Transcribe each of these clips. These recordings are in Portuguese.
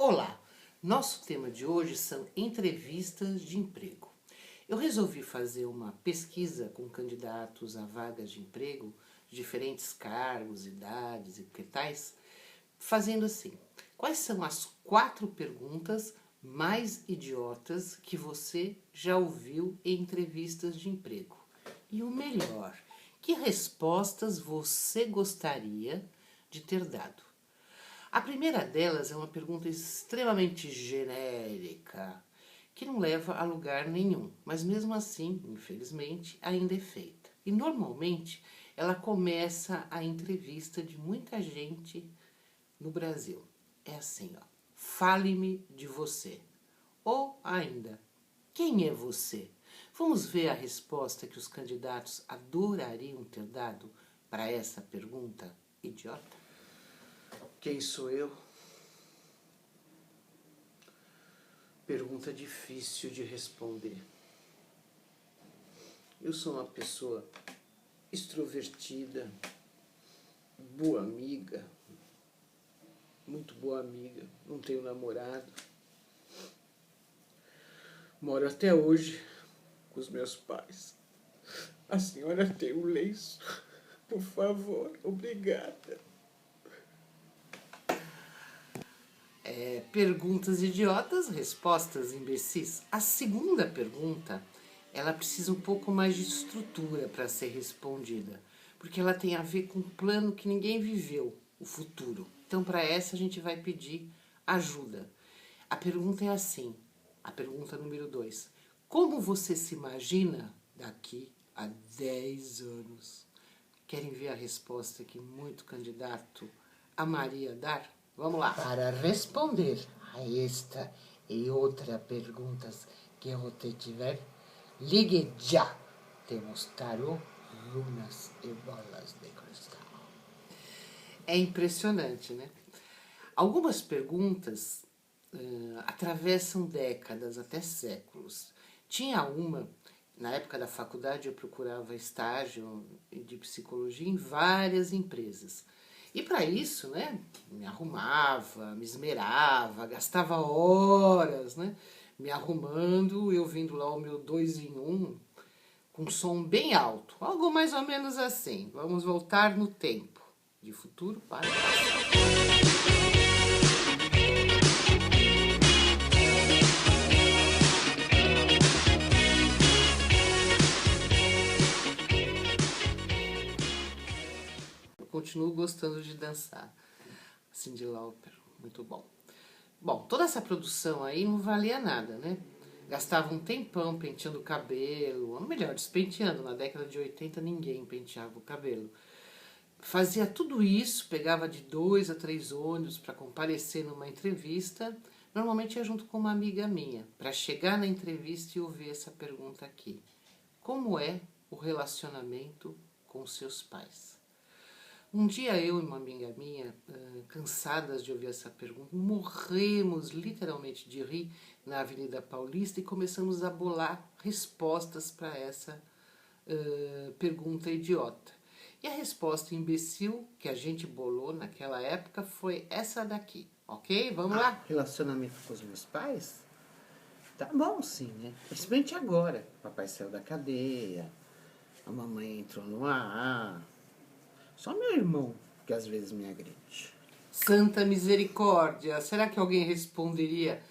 Olá! Nosso tema de hoje são entrevistas de emprego. Eu resolvi fazer uma pesquisa com candidatos a vagas de emprego, de diferentes cargos, idades e que tais, fazendo assim: quais são as 4 perguntas mais idiotas que você já ouviu em entrevistas de emprego? E o melhor, que respostas você gostaria de ter dado? A primeira delas é uma pergunta extremamente genérica, que não leva a lugar nenhum, mas mesmo assim, infelizmente, ainda é feita. E normalmente ela começa a entrevista de muita gente no Brasil. É assim, ó: fale-me de você. Ou ainda, quem é você? Vamos ver a resposta que os candidatos adorariam ter dado para essa pergunta idiota? Quem sou eu? Pergunta difícil de responder. Eu sou uma pessoa extrovertida, boa amiga, muito boa amiga, não tenho namorado. Moro até hoje com os meus pais. A senhora tem um lenço? Por favor, obrigada. Perguntas idiotas, respostas imbecis. A segunda pergunta, ela precisa um pouco mais de estrutura para ser respondida, porque ela tem a ver com um plano que ninguém viveu, o futuro. Então, para essa, a gente vai pedir ajuda. A pergunta é assim, a pergunta número 2. Como você se imagina daqui a 10 anos? Querem ver a resposta que muito candidato amaria dar? Vamos lá. Para responder a esta e outras perguntas que você tiver, ligue já. Temos tarô, runas e bolas de cristal. É impressionante, né? Algumas perguntas atravessam décadas, até séculos. Tinha uma, na época da faculdade eu procurava estágio de psicologia em várias empresas. E para isso, né, me arrumava, me esmerava, gastava horas, né, me arrumando, eu vindo lá o meu 2 em 1, com som bem alto, algo mais ou menos assim. Vamos voltar no tempo, de futuro para o passado. Eu continuo gostando de dançar. Cyndi Lauper, muito bom. Bom, toda essa produção aí não valia nada, né? Gastava um tempão penteando o cabelo, ou melhor, despenteando. Na década de 80 ninguém penteava o cabelo. Fazia tudo isso, pegava de 2 a 3 ônibus para comparecer numa entrevista. Normalmente ia junto com uma amiga minha, para chegar na entrevista e ouvir essa pergunta aqui: como é o relacionamento com seus pais? Um dia eu e uma amiga minha, cansadas de ouvir essa pergunta, morremos literalmente de rir na Avenida Paulista e começamos a bolar respostas para essa pergunta idiota. E a resposta imbecil que a gente bolou naquela época foi essa daqui, ok? Vamos lá? Relacionamento com os meus pais? Tá bom sim, né? Principalmente agora. Papai saiu da cadeia, a mamãe entrou no AA. Só meu irmão que às vezes me agride. Santa misericórdia! Será que alguém responderia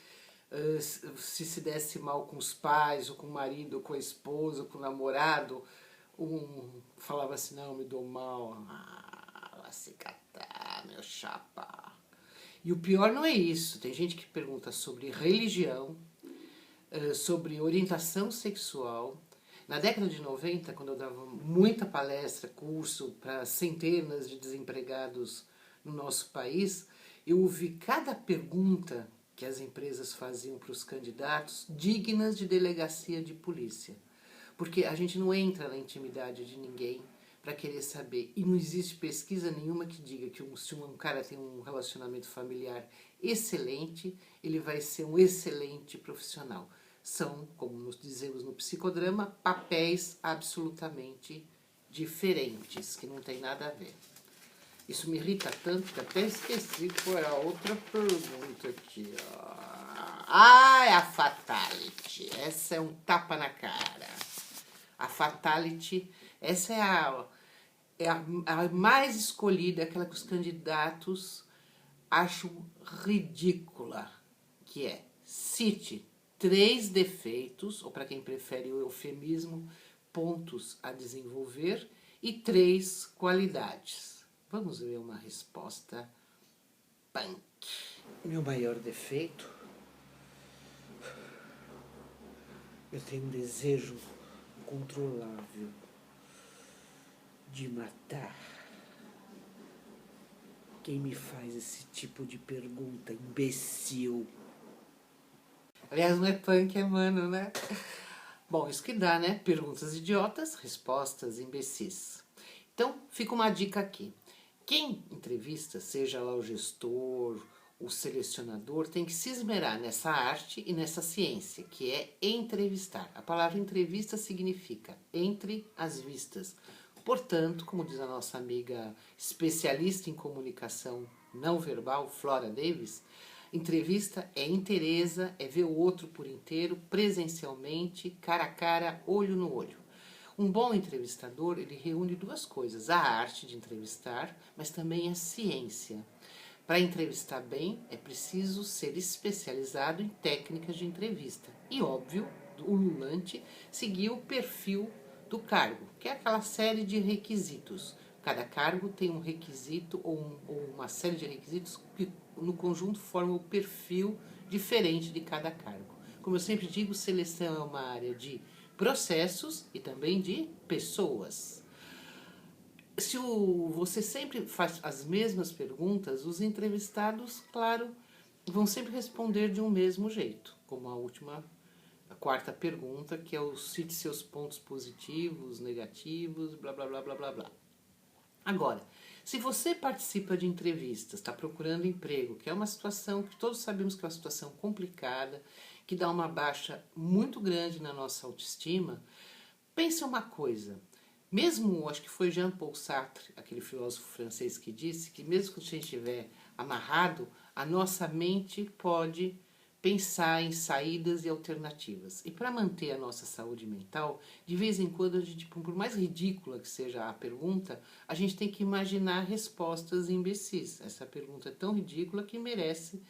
se desse mal com os pais, ou com o marido, ou com a esposa, ou com o namorado? Falava assim: não, me dou mal. Vai se catar, meu chapa. E o pior não é isso. Tem gente que pergunta sobre religião, sobre orientação sexual. Na década de 90, quando eu dava muita palestra, curso para centenas de desempregados no nosso país, eu ouvi cada pergunta que as empresas faziam para os candidatos dignas de delegacia de polícia. Porque a gente não entra na intimidade de ninguém para querer saber. E não existe pesquisa nenhuma que diga que se um cara tem um relacionamento familiar excelente, ele vai ser um excelente profissional. São, como nos dizemos no psicodrama, papéis absolutamente diferentes, que não tem nada a ver. Isso me irrita tanto que até esqueci qual é a outra pergunta aqui. Ah, é a fatality. Essa é um tapa na cara. A fatality, essa é a mais escolhida, aquela que os candidatos acham ridícula, que é: cite 3 defeitos, ou para quem prefere o eufemismo, pontos a desenvolver, e 3 qualidades. Vamos ver uma resposta punk. Meu maior defeito? Eu tenho um desejo incontrolável de matar. Quem me faz esse tipo de pergunta, imbecil? Aliás, não é punk, é mano, né? Bom, isso que dá, né? Perguntas idiotas, respostas imbecis. Então, fica uma dica aqui. Quem entrevista, seja lá o gestor, o selecionador, tem que se esmerar nessa arte e nessa ciência, que é entrevistar. A palavra entrevista significa entre as vistas. Portanto, como diz a nossa amiga especialista em comunicação não verbal, Flora Davis, entrevista é inteireza, é ver o outro por inteiro, presencialmente, cara a cara, olho no olho. Um bom entrevistador, ele reúne 2 coisas: a arte de entrevistar, mas também a ciência. Para entrevistar bem, é preciso ser especializado em técnicas de entrevista. E, óbvio, o ululante, seguir o perfil do cargo, que é aquela série de requisitos. Cada cargo tem um requisito ou uma série de requisitos que no conjunto formam o perfil diferente de cada cargo. Como eu sempre digo, seleção é uma área de processos e também de pessoas. Se você sempre faz as mesmas perguntas, os entrevistados, claro, vão sempre responder de um mesmo jeito, como a 4ª pergunta, que é o cite seus pontos positivos, negativos, blá blá blá blá blá blá. Agora, se você participa de entrevistas, está procurando emprego, que é uma situação que todos sabemos que é uma situação complicada, que dá uma baixa muito grande na nossa autoestima, pense uma coisa. Mesmo, acho que foi Jean-Paul Sartre, aquele filósofo francês, que disse que mesmo que a gente estiver amarrado, a nossa mente pode pensar em saídas e alternativas. E para manter a nossa saúde mental, de vez em quando, a gente, por mais ridícula que seja a pergunta, a gente tem que imaginar respostas imbecis. Essa pergunta é tão ridícula que merece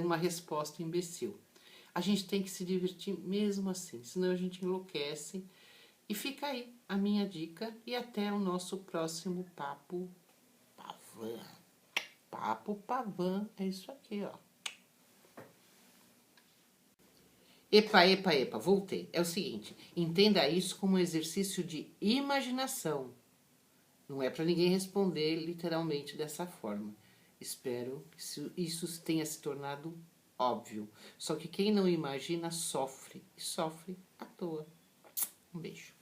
uma resposta imbecil. A gente tem que se divertir mesmo assim, senão a gente enlouquece. E fica aí a minha dica e até o nosso próximo Papo Pavan. Papo Pavan é isso aqui, ó. Epa, epa, epa, voltei. É o seguinte, entenda isso como um exercício de imaginação. Não é para ninguém responder literalmente dessa forma. Espero que isso tenha se tornado óbvio. Só que quem não imagina sofre, e sofre à toa. Um beijo.